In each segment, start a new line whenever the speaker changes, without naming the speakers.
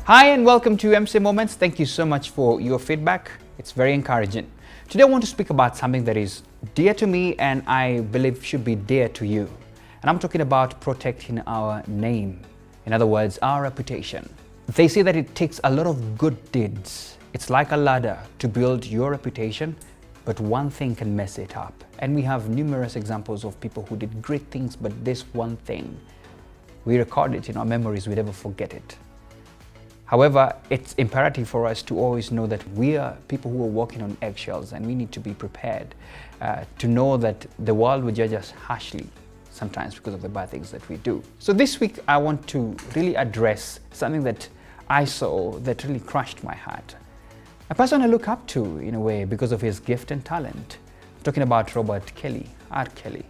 Hi and welcome to MC Moments. Thank you so much for your feedback. It's very encouraging. Today I want to speak about something that is dear to me and I believe should be dear to you. And I'm talking about protecting our name. In other words, our reputation. They say that it takes a lot of good deeds. It's like a ladder to build your reputation, but one thing can mess it up. And we have numerous examples of people who did great things, but this one thing, we record it in our memories, we never forget it. However, it's imperative for us to always know that we are people who are walking on eggshells and we need to be prepared to know that the world will judge us harshly sometimes because of the bad things that we do. So this week, I want to really address something that I saw that really crushed my heart. A person I look up to in a way because of his gift and talent. I'm talking about Robert Kelly, R. Kelly.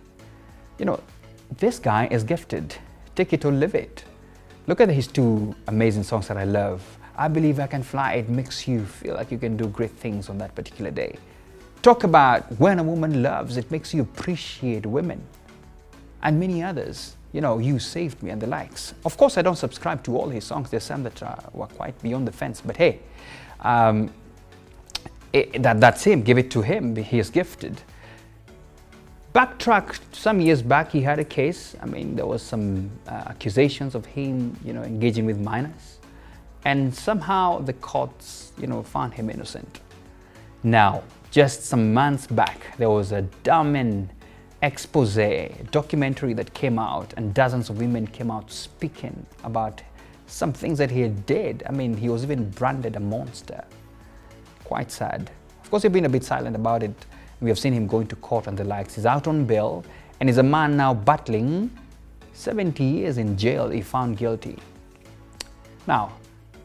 You know, this guy is gifted. Take it or leave it. Look at his two amazing songs that I love. I Believe I Can Fly. It makes you feel like you can do great things on that particular day. Talk about When a Woman Loves. It makes you appreciate women. And many others. You know, You Saved Me and the likes. Of course, I don't subscribe to all his songs. There's some that were quite beyond the fence. But hey, that's him. Give it to him. He is gifted. Backtrack some years back, he had a case. I mean, there was some accusations of him, engaging with minors. And somehow the courts, found him innocent. Now, just some months back, there was a damning expose documentary that came out, and dozens of women came out speaking about some things that he did. I mean, he was even branded a monster. Quite sad. Of course, he's been a bit silent about it. We have seen him going to court and the likes. He's out on bail and is a man now battling 70 years in jail if found guilty. Now,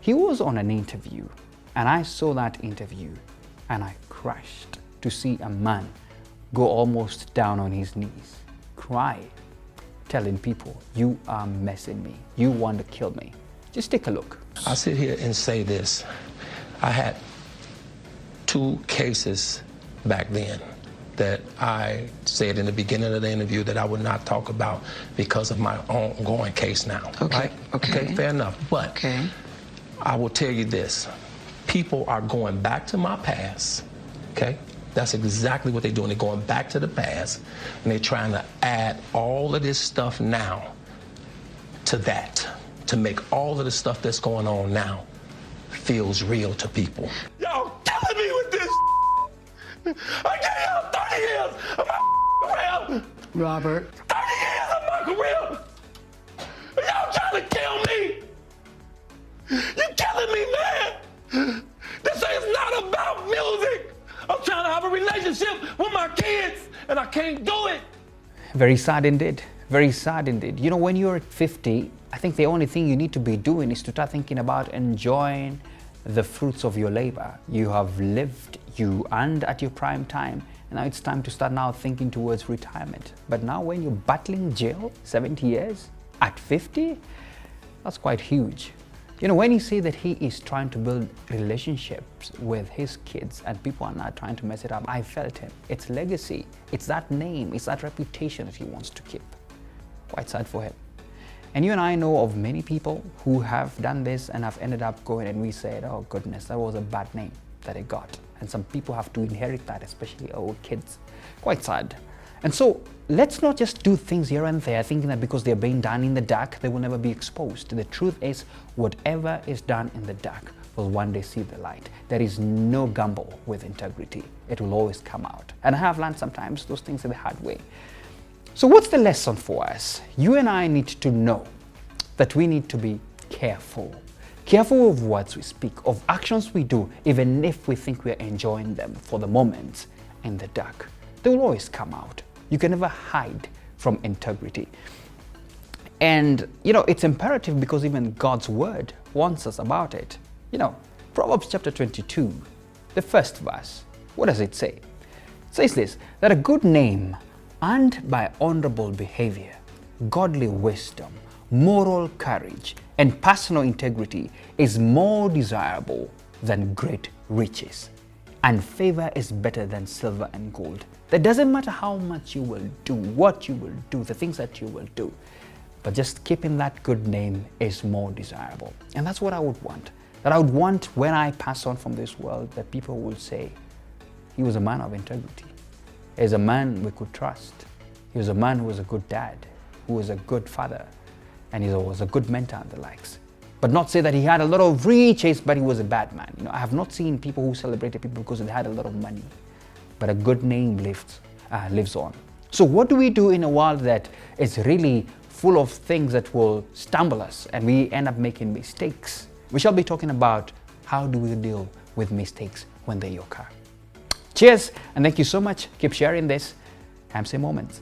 he was on an interview and I saw that interview and I crushed to see a man go almost down on his knees, cry, telling people, you are messing me. You want to kill me. Just take a look.
I'll sit here and say this. I had 2 cases back then that I said in the beginning of the interview that I would not talk about because of my ongoing case now.
Okay.
Right? Okay, fair enough. But I will tell you this. People are going back to my past, okay? That's exactly what they're doing. They're going back to the past and they're trying to add all of this stuff now to that, to make all of the stuff that's going on now feels real to people.
Y'all killing me with this. I gave y'all 30 years of my career.
Robert.
30 years of my career. Y'all trying to kill me. You killing me, man. This is not about music. I'm trying to have a relationship with my kids, and I can't do it.
Very sad indeed. Very sad indeed. When you're at 50, I think the only thing you need to be doing is to start thinking about enjoying the fruits of your labor. You have lived, you earned at your prime time, and now it's time to start now thinking towards retirement. But now when you're battling jail, 70 years, at 50, that's quite huge. When you say that he is trying to build relationships with his kids and people are not trying to mess it up, I felt him. It's legacy, it's that name, it's that reputation that he wants to keep. Quite sad for him. And you and I know of many people who have done this and have ended up going and we said, oh goodness, that was a bad name that he got. And some people have to inherit that, especially our kids. Quite sad. And so let's not just do things here and there thinking that because they're being done in the dark, they will never be exposed. The truth is, whatever is done in the dark will one day see the light. There is no gamble with integrity. It will always come out. And I have learned sometimes those things the hard way. So what's the lesson for us? You and I need to know that we need to be careful. Careful of words we speak, of actions we do, even if we think we are enjoying them for the moment in the dark. They will always come out. You can never hide from integrity. And, it's imperative because even God's word warns us about it. Proverbs chapter 22, the first verse, what does it say? It says this, that a good name earned by honorable behavior, godly wisdom, moral courage, and personal integrity is more desirable than great riches. And favor is better than silver and gold. That doesn't matter how much you will do, what you will do, the things that you will do. but just keeping that good name is more desirable. And that's what I would want. That I would want when I pass on from this world, that people will say, he was a man of integrity. He was a man we could trust. He was a man who was a good dad, who was a good father, and he was a good mentor and the likes. But not say that he had a lot of riches, but he was a bad man. You know, I have not seen people who celebrated people because they had a lot of money. But a good name lives on. So what do we do in a world that is really full of things that will stumble us and we end up making mistakes? We shall be talking about how do we deal with mistakes when they occur. Cheers, and thank you so much. Keep sharing this. Hamse Moments.